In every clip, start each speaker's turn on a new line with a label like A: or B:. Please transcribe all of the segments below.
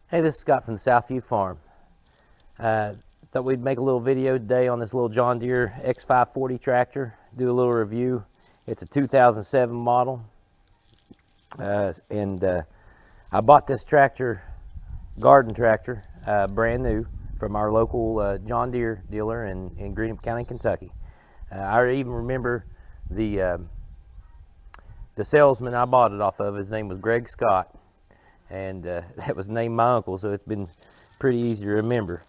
A: Hey, this is Scott from the Southview Farm. Thought we'd make a little video today on this little John Deere X540 tractor, do a little review. It's a 2007 model, and I bought this tractor, garden tractor, brand new from our local John Deere dealer in Greenup County, Kentucky. I even remember the salesman I bought it off of. His name was Greg Scott. And that was named my uncle, so it's been pretty easy to remember.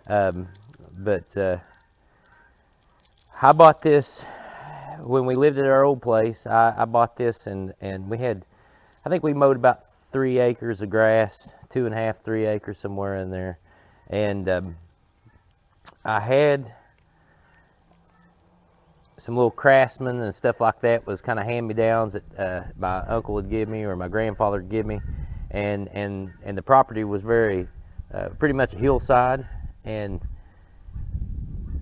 A: But I bought this when we lived at our old place. I bought this, and we had, I think we mowed about 3 acres of grass, 2.5, 3 acres, somewhere in there. And I had some little Craftsman and stuff like that, was kind of hand-me-downs that my uncle would give me or my grandfather would give me. And the property was very pretty much a hillside, and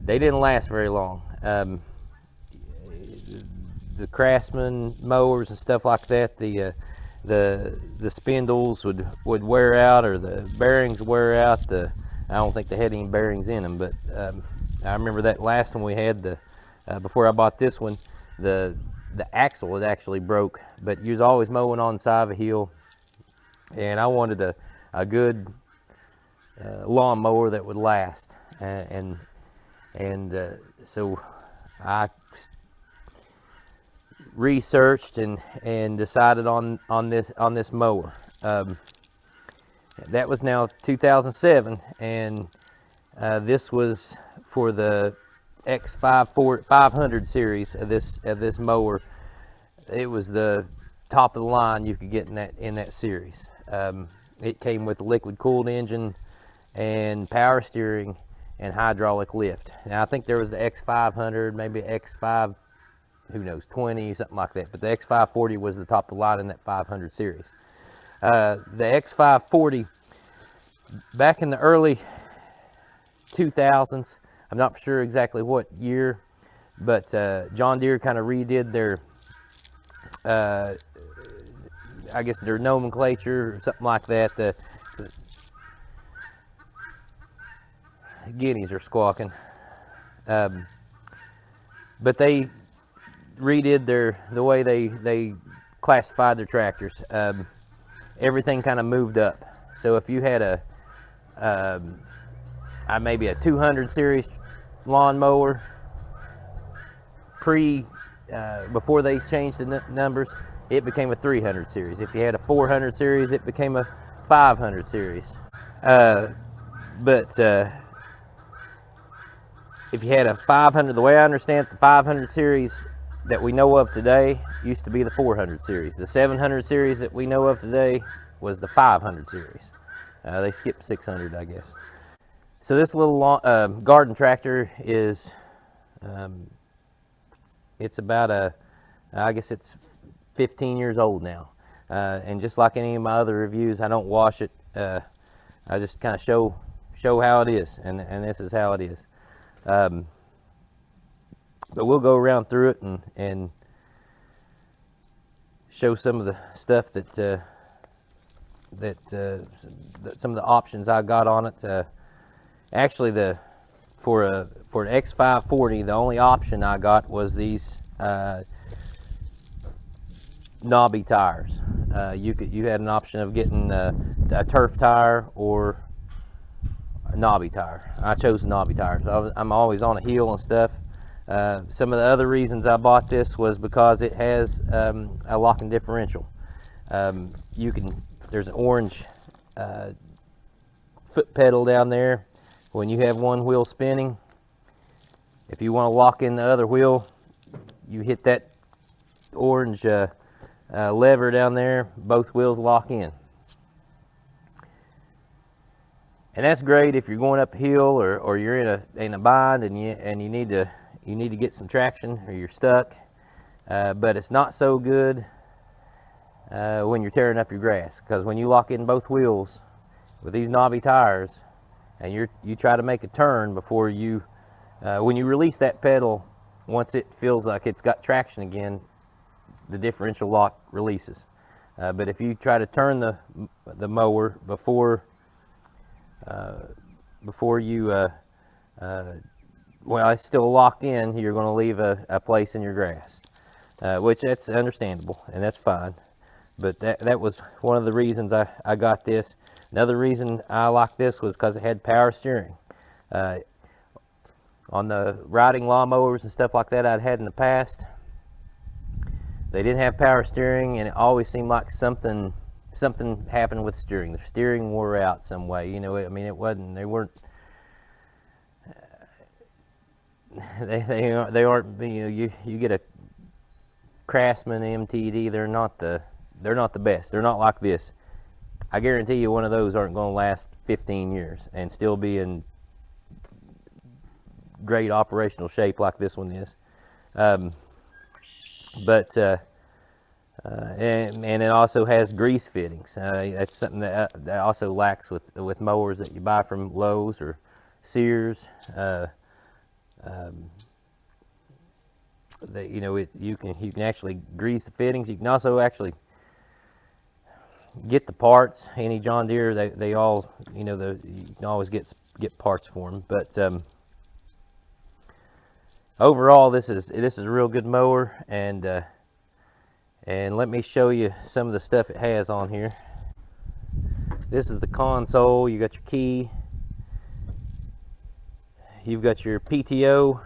A: they didn't last very long. The Craftsman mowers and stuff like that, the spindles would wear out, or the bearings wear out. I don't think they had any bearings in them, but I remember that last one we had, before I bought this one, the axle had actually broke. But you was always mowing on the side of a hill. And I wanted a good lawn mower that would last, and so I researched and decided on this mower. That was now 2007, and this was for the X540 500 series of this mower. It was the top of the line you could get in that series. It came with a liquid cooled engine and power steering and hydraulic lift. Now I think there was the X500, maybe X5, who knows, 20, something like that. But the X540 was the top of the line in that 500 series. The X540, back in the early 2000s, I'm not sure exactly what year, but John Deere kind of redid their I guess their nomenclature or something like that. The guineas are squawking, but they redid the way they classified their tractors. Everything kind of moved up. So if you had maybe a 200 series lawnmower before they changed the numbers, it became a 300 series. If you had a 400 series, it became a 500 series. But if you had a 500, the way I understand it, the 500 series that we know of today used to be the 400 series. The 700 series that we know of today was the 500 series. They skipped 600, I guess. So this little garden tractor is, it's about I guess it's 15 years old now, and just like any of my other reviews, I don't wash it. I just kind of show how it is, and this is how it is. But we'll go around through it and show some of the stuff that some of the options I got on it. Actually, for an X540, the only option I got was these knobby tires. You had an option of getting a turf tire or a knobby tire. I chose knobby tires. I'm always on a hill and stuff. Some of the other reasons I bought this was because it has a locking differential. There's an orange foot pedal down there. When you have one wheel spinning, if you want to lock in the other wheel, you hit that orange lever down there, both wheels lock in. And that's great if you're going uphill or you're in a bind and you need to get some traction, or you're stuck. But it's not so good when you're tearing up your grass, because when you lock in both wheels with these knobby tires and you try to make a turn before you when you release that pedal, once it feels like it's got traction again, the differential lock releases. But if you try to turn the mower before before you, well, it's still locked in, you're going to leave a place in your grass, which that's understandable and that's fine. But that was one of the reasons I got this. Another reason I liked this was because it had power steering. On the riding lawnmowers and stuff like that I'd had in the past, they didn't have power steering, and it always seemed like something happened with steering. The steering wore out some way. You know, I mean, it wasn't. They weren't. They aren't. You know, you get a Craftsman MTD. They're not the best. They're not like this. I guarantee you, one of those aren't going to last 15 years and still be in great operational shape like this one is. And it also has grease fittings. That's something that also lacks with mowers that you buy from Lowe's or Sears. You know, you can actually grease the fittings. You can also actually get the parts. Any John Deere, they all, you know, you can always get parts for them. But overall, this is a real good mower, and let me show you some of the stuff it has on here. This is the console. You got your key. You've got your PTO,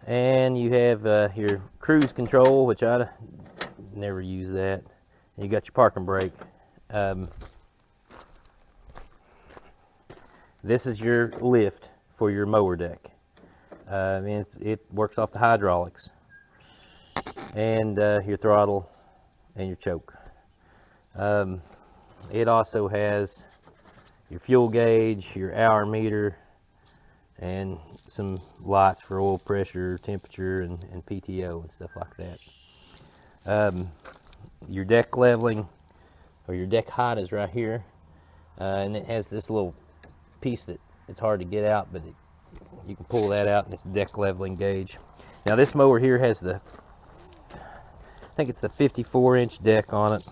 A: and you have your cruise control, which I never use that. And you got your parking brake. This is your lift for your mower deck. It works off the hydraulics, and your throttle and your choke. It also has your fuel gauge, your hour meter, and some lights for oil pressure, temperature, and PTO and stuff like that. Your deck leveling, or your deck height, is right here, and it has this little piece that it's hard to get out, but you can pull that out, and it's deck leveling gauge. Now this mower here has I think it's the 54-inch deck on it,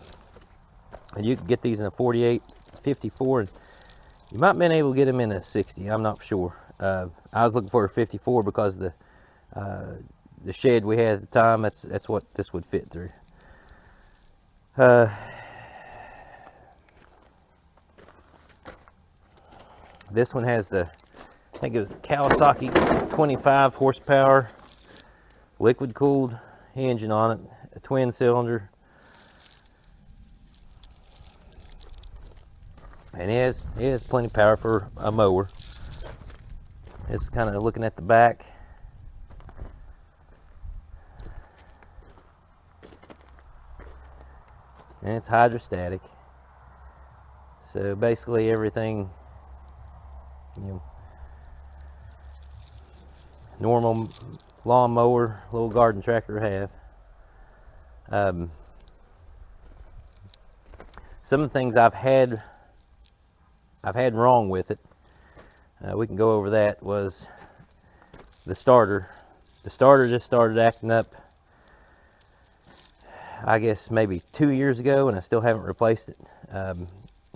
A: and you can get these in a 48, 54, and you might have been able to get them in a 60. I'm not sure. I was looking for a 54 because the shed we had at the time, that's what this would fit through. This one has I think it was Kawasaki 25 horsepower liquid cooled engine on it, a twin cylinder, and it has plenty of power for a mower. It's kind of looking at the back. And it's hydrostatic. So basically everything, you know, normal lawnmower, little garden tractor have. Some of the things I've had wrong with it, we can go over that, was the starter. The starter just started acting up, I guess maybe 2 years ago, and I still haven't replaced it.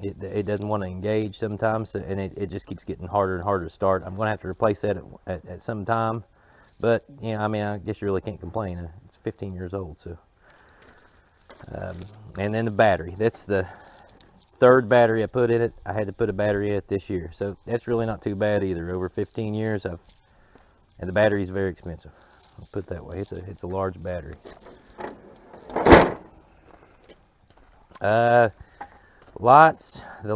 A: It doesn't want to engage sometimes, and it just keeps getting harder and harder to start. I'm going to have to replace that at some time, but yeah, I mean, I guess you really can't complain. It's 15 years old, so. And then the battery. That's the third battery I put in it. I had to put a battery in it this year, so that's really not too bad either. Over 15 years, and the battery is very expensive. I'll put it that way. It's a large battery. The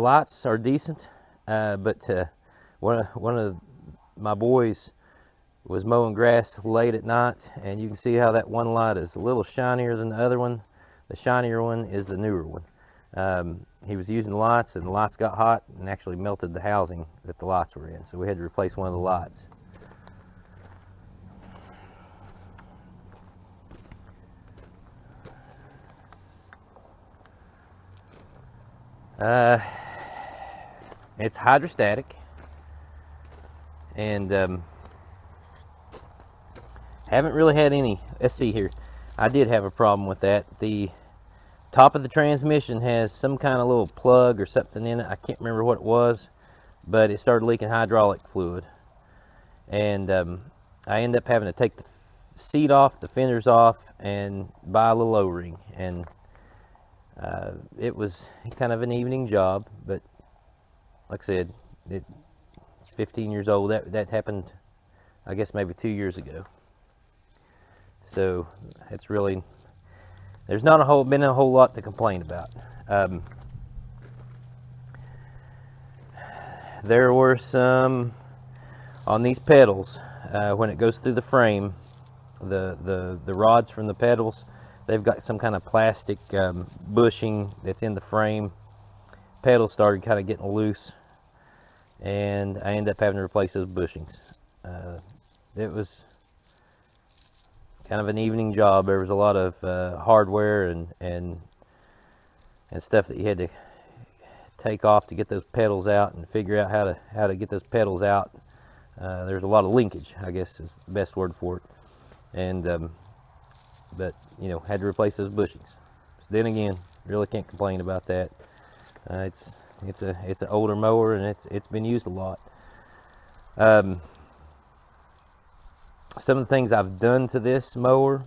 A: lights are decent, but one of my boys was mowing grass late at night, and you can see how that one light is a little shinier than the other one. The shinier one is the newer one. He was using the lights, and the lights got hot and actually melted the housing that the lights were in, so we had to replace one of the lights. It's hydrostatic, and haven't really had any. Let's see here. I did have a problem with that. The top of the transmission has some kind of little plug or something in it. I can't remember what it was, but it started leaking hydraulic fluid. And I ended up having to take the seat off, the fenders off, and buy a little O-ring. And it was kind of an evening job, but like I said, it's 15 years old. That happened, I guess, maybe 2 years ago. So it's really, there's not been a whole lot to complain about. There were some on these pedals when it goes through the frame. The rods from the pedals, they've got some kind of plastic bushing that's in the frame. Pedals started kind of getting loose, and I ended up having to replace those bushings. It was kind of an evening job. There was a lot of hardware and stuff that you had to take off to get those pedals out and figure out how to get those pedals out. There's a lot of linkage, I guess is the best word for it. And but you know, had to replace those bushings. So then again, really can't complain about that. It's an older mower, and it's been used a lot. Some of the things I've done to this mower,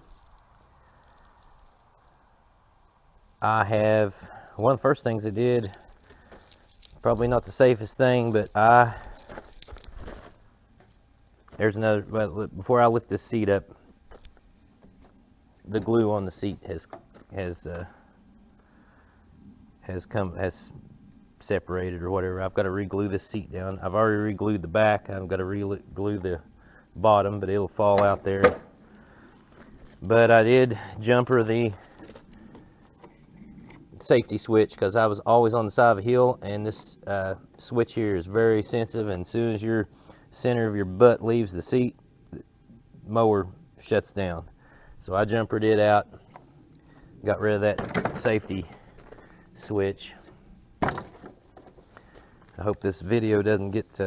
A: one of the first things I did, probably not the safest thing, but there's another, well, before I lift this seat up, the glue on the seat has separated or whatever. I've got to re-glue this seat down. I've already re-glued the back. I've got to re-glue the bottom, but it'll fall out there. But I did jumper the safety switch because I was always on the side of a hill, and this switch here is very sensitive, and as soon as your center of your butt leaves the seat, the mower shuts down. So I jumpered it out, got rid of that safety switch. I hope this video doesn't get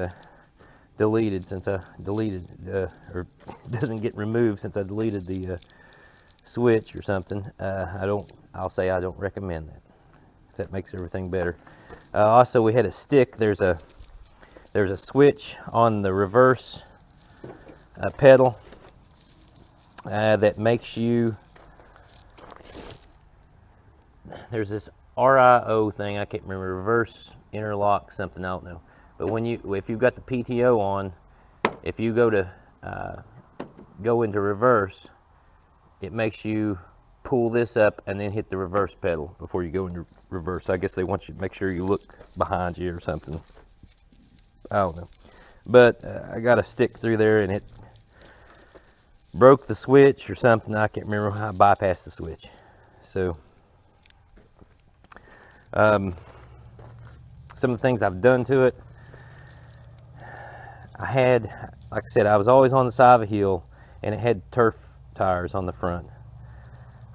A: deleted since I deleted, or doesn't get removed since I deleted the switch or something. I'll say I don't recommend that, if that makes everything better. Also, we had a stick. There's a switch on the reverse pedal that makes you, there's this RIO thing, I can't remember, reverse interlock something, I don't know. But if you've got the PTO on, if you go into reverse, it makes you pull this up and then hit the reverse pedal before you go into reverse. I guess they want you to make sure you look behind you or something. I don't know. But I got a stick through there and it broke the switch or something. I can't remember how I bypassed the switch. So some of the things I've done to it, like I said, I was always on the side of a hill, and it had turf tires on the front.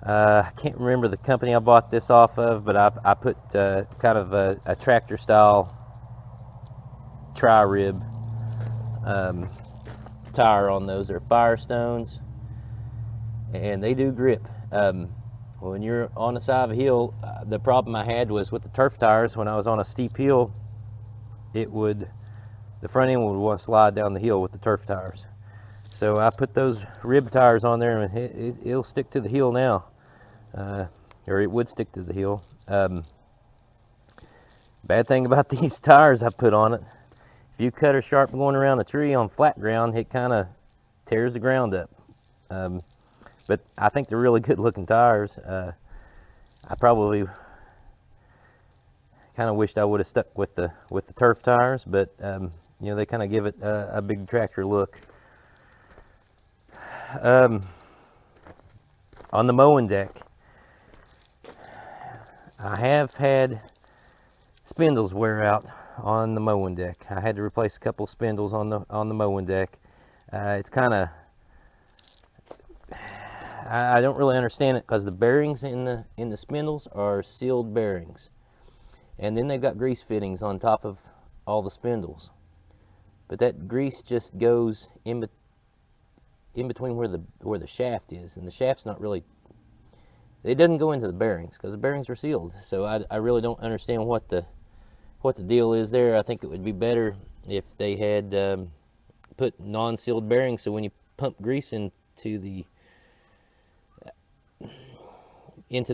A: I can't remember the company I bought this off of, but I put kind of a tractor style tri-rib tire on those. They're Firestones, and they do grip. When you're on the side of a hill, the problem I had was with the turf tires. When I was on a steep hill, the front end would want to slide down the hill with the turf tires. So I put those rib tires on there, and it'll stick to the hill now, or it would stick to the hill. Bad thing about these tires I put on it, if you cut her sharp going around a tree on flat ground, it kind of tears the ground up. But I think they're really good looking tires. I probably kind of wished I would have stuck with the turf tires, but you know, they kind of give it a big tractor look. On the mowing deck, I have had spindles wear out on the mowing deck. I had to replace a couple spindles on the mowing deck. It's kind of, I don't really understand it, because the bearings in the spindles are sealed bearings, and then they've got grease fittings on top of all the spindles. But that grease just goes in between where the shaft is, and the shaft's not really it doesn't go into the bearings because the bearings are sealed. So I really don't understand what the deal is there. I think it would be better if they had put non-sealed bearings, so when you pump grease into the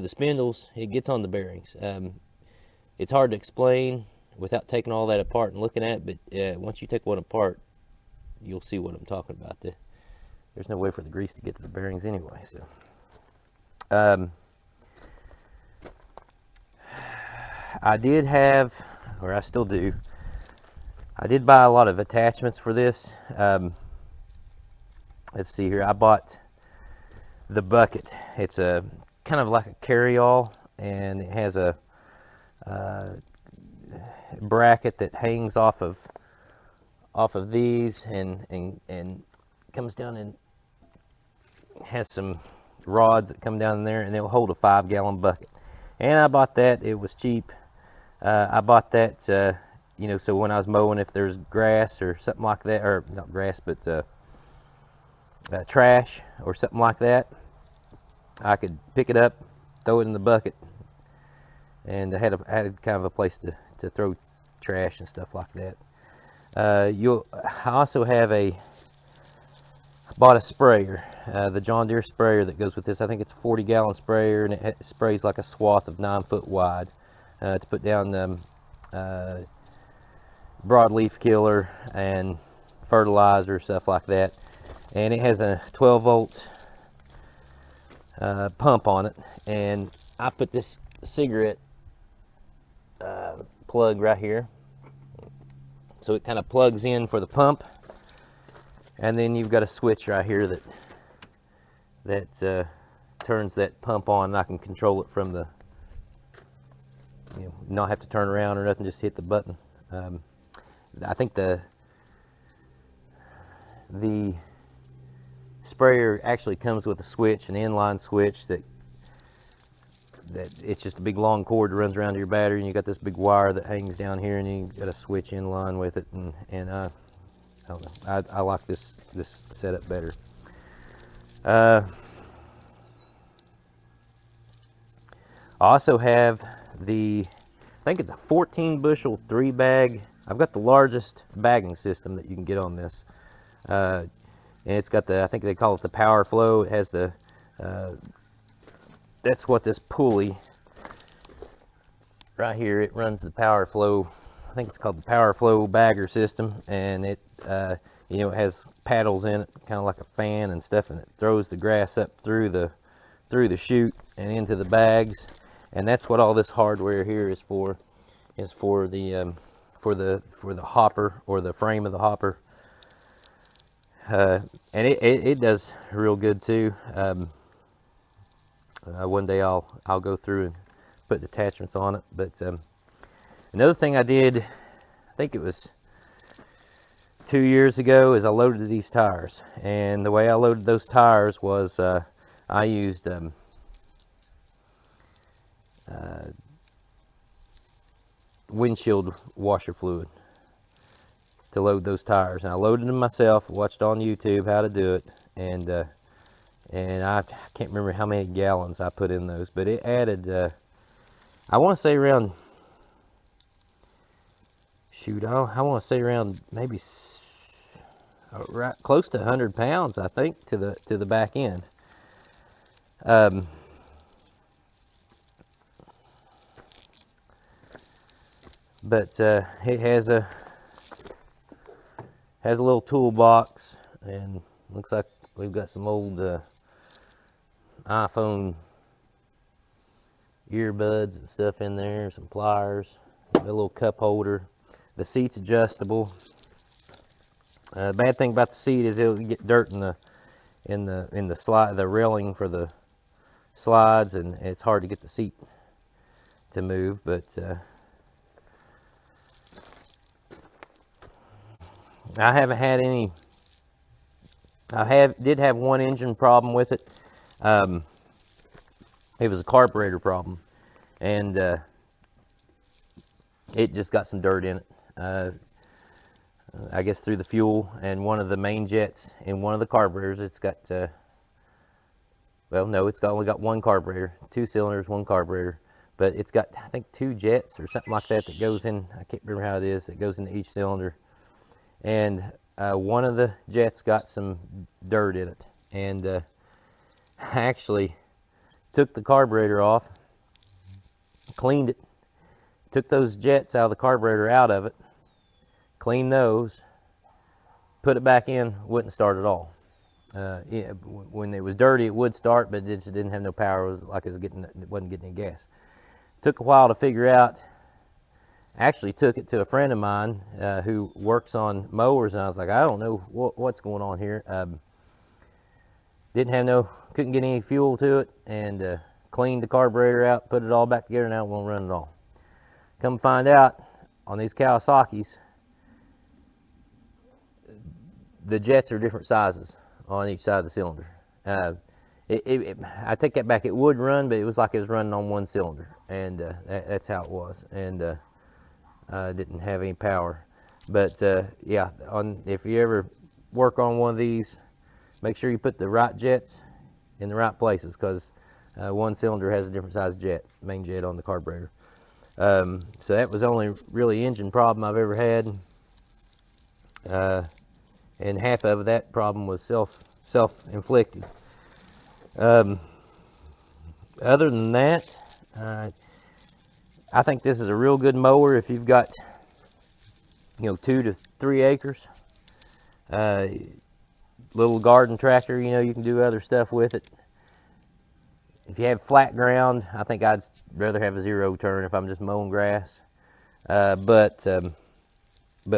A: spindles, it gets on the bearings. It's hard to explain without taking all that apart and looking at it, but once you take one apart, you'll see what I'm talking about. There's no way for the grease to get to the bearings anyway. So I did have, or I still do, I did buy a lot of attachments for this. Let's see here. I bought the bucket. It's a kind of like a carry-all, and it has a bracket that hangs off of these and comes down and has some rods that come down in there, and it will hold a 5-gallon bucket. And I bought that. It was cheap. I bought that you know, so when I was mowing, if there's grass or something like that, or not grass, but trash or something like that, I could pick it up, throw it in the bucket, and I had kind of a place to throw trash and stuff like that. I also have bought a sprayer, the John Deere sprayer that goes with this. I think it's a 40-gallon sprayer, and it sprays like a swath of 9 foot wide to put down the broadleaf killer and fertilizer, stuff like that. And it has a 12-volt pump on it, and I put this cigarette plug right here, so it kind of plugs in for the pump, and then you've got a switch right here that turns that pump on, and I can control it from the, you know, not have to turn around or nothing, just hit the button. I think the sprayer actually comes with a switch, an inline switch that it's just a big long cord that runs around your battery, and you got this big wire that hangs down here, and you got a switch in line with it, and I don't know, I like this setup better. I also have I think it's a 14 bushel 3-bag. I've got the largest bagging system that you can get on this. And it's got I think they call it the power flow. It has that's what this pulley right here, it runs the power flow. I think it's called the power flow bagger system, and it you know, it has paddles in it, kind of like a fan and stuff, and it throws the grass up through the chute and into the bags. And that's what all this hardware here is for the hopper, or the frame of the hopper. And it does real good too. One day I'll go through and put the attachments on it. But another thing I did, I think it was 2 years ago, is I loaded these tires. And the way I loaded those tires was I used windshield washer fluid to load those tires. And I loaded them myself, watched on YouTube how to do it, and I can't remember how many gallons I put in those, but it added, I want to say around, I want to say around maybe right close to 100 pounds, I think, to the back end. But it has a little toolbox, and looks like we've got some old iPhone earbuds and stuff in there, some pliers, a little cup holder. The seat's adjustable. The bad thing about the seat is it'll get dirt in the slide, the railing for the slides, and it's hard to get the seat to move. But I haven't had any. Did have one engine problem with it. It was a carburetor problem, and it just got some dirt in it. I guess through the fuel, and one of the main jets in one of the carburetors, it's got well, no, it's only got one carburetor, 2 cylinders, 1 carburetor, but it's got, I think, 2 jets or something like that that goes in. I can't remember how it is. It goes into each cylinder, and one of the jets got some dirt in it, and I actually took the carburetor off, cleaned it, took those jets out of the carburetor out of it, cleaned those, put it back in, wouldn't start at all. Yeah, when it was dirty, it would start, but it just didn't have no power. It was like it wasn't getting any gas. Took a while to figure out. Actually took it to a friend of mine who works on mowers, and I was like, I don't know what's going on here. Couldn't get any fuel to it, and cleaned the carburetor out, put it all back together, now it won't run at all. Come find out, on these Kawasaki's, the jets are different sizes on each side of the cylinder. I take that back, it would run, but it was like it was running on 1 cylinder, and that's how it was, and didn't have any power. But yeah, if you ever work on one of these, make sure you put the right jets in the right places, because 1 cylinder has a different size jet, main jet on the carburetor. So that was the only really engine problem I've ever had, and half of that problem was self-inflicted. Other than that, I think this is a real good mower if you've got, 2 to 3 acres. Little garden tractor, you can do other stuff with it. If you have flat ground, I think I'd rather have a 0 turn if I'm just mowing grass. But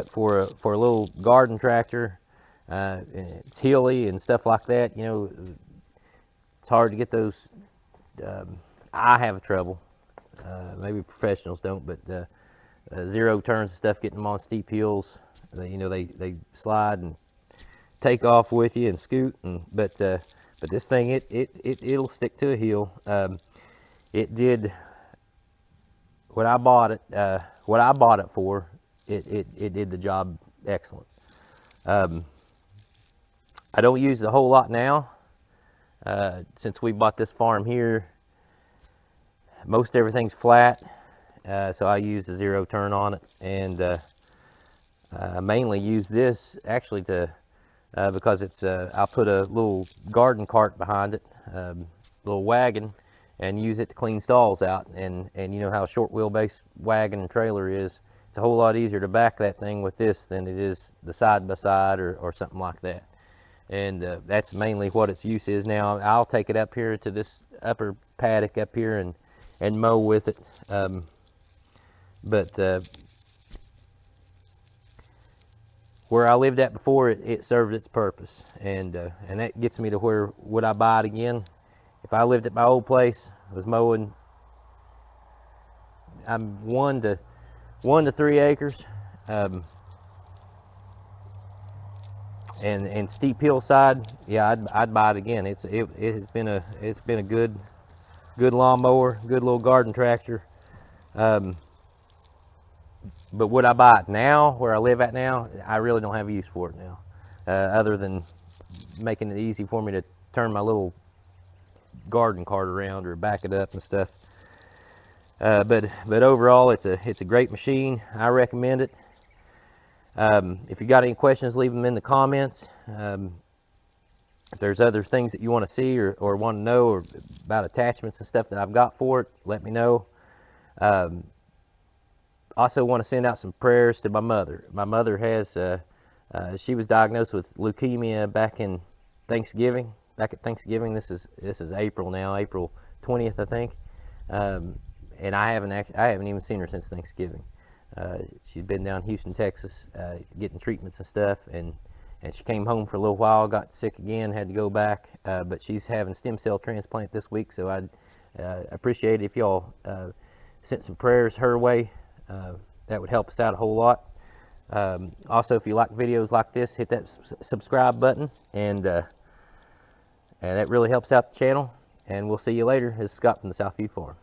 A: for a little garden tractor, it's hilly and stuff like that, it's hard to get those. I have trouble. Maybe professionals don't, but 0 turns and stuff, getting them on steep hills, they slide and take off with you and scoot. But this thing, it'll stick to a hill. It did what I bought it for. It did the job excellent. I don't use it a whole lot now. Since we bought this farm here, most everything's flat, so I use a 0 turn on it, and I mainly use this actually because it's I'll put a little garden cart behind it, little wagon, and use it to clean stalls out. And you know how a short wheelbase wagon and trailer is. It's a whole lot easier to back that thing with this than it is the side by side or something like that. And that's mainly what its use is now. I'll take it up here to this upper paddock up here and mow with it. But where I lived at before, it served its purpose, and that gets me to where would I buy it again? If I lived at my old place, I was mowing. I'm 1 to 3 acres, and steep hillside. Yeah, I'd buy it again. It has been a good lawnmower, good little garden tractor. But would I buy it now, where I live at now? I really don't have a use for it now, other than making it easy for me to turn my little garden cart around or back it up and stuff. But overall, it's a great machine. I recommend it. If you got any questions, leave them in the comments. If there's other things that you want to see or want to know or about attachments and stuff that I've got for it, let me know. Also want to send out some prayers to my mother. My mother has, she was diagnosed with leukemia back at Thanksgiving. This is April now, April 20th, I think. And I haven't even seen her since Thanksgiving. She's been down in Houston, Texas, getting treatments and stuff, and she came home for a little while, got sick again, had to go back, but she's having stem cell transplant this week, so I'd appreciate it if y'all sent some prayers her way. That would help us out a whole lot. Also, if you like videos like this, hit that subscribe button, and that really helps out the channel. And we'll see you later. This is Scott from the Southview Farm.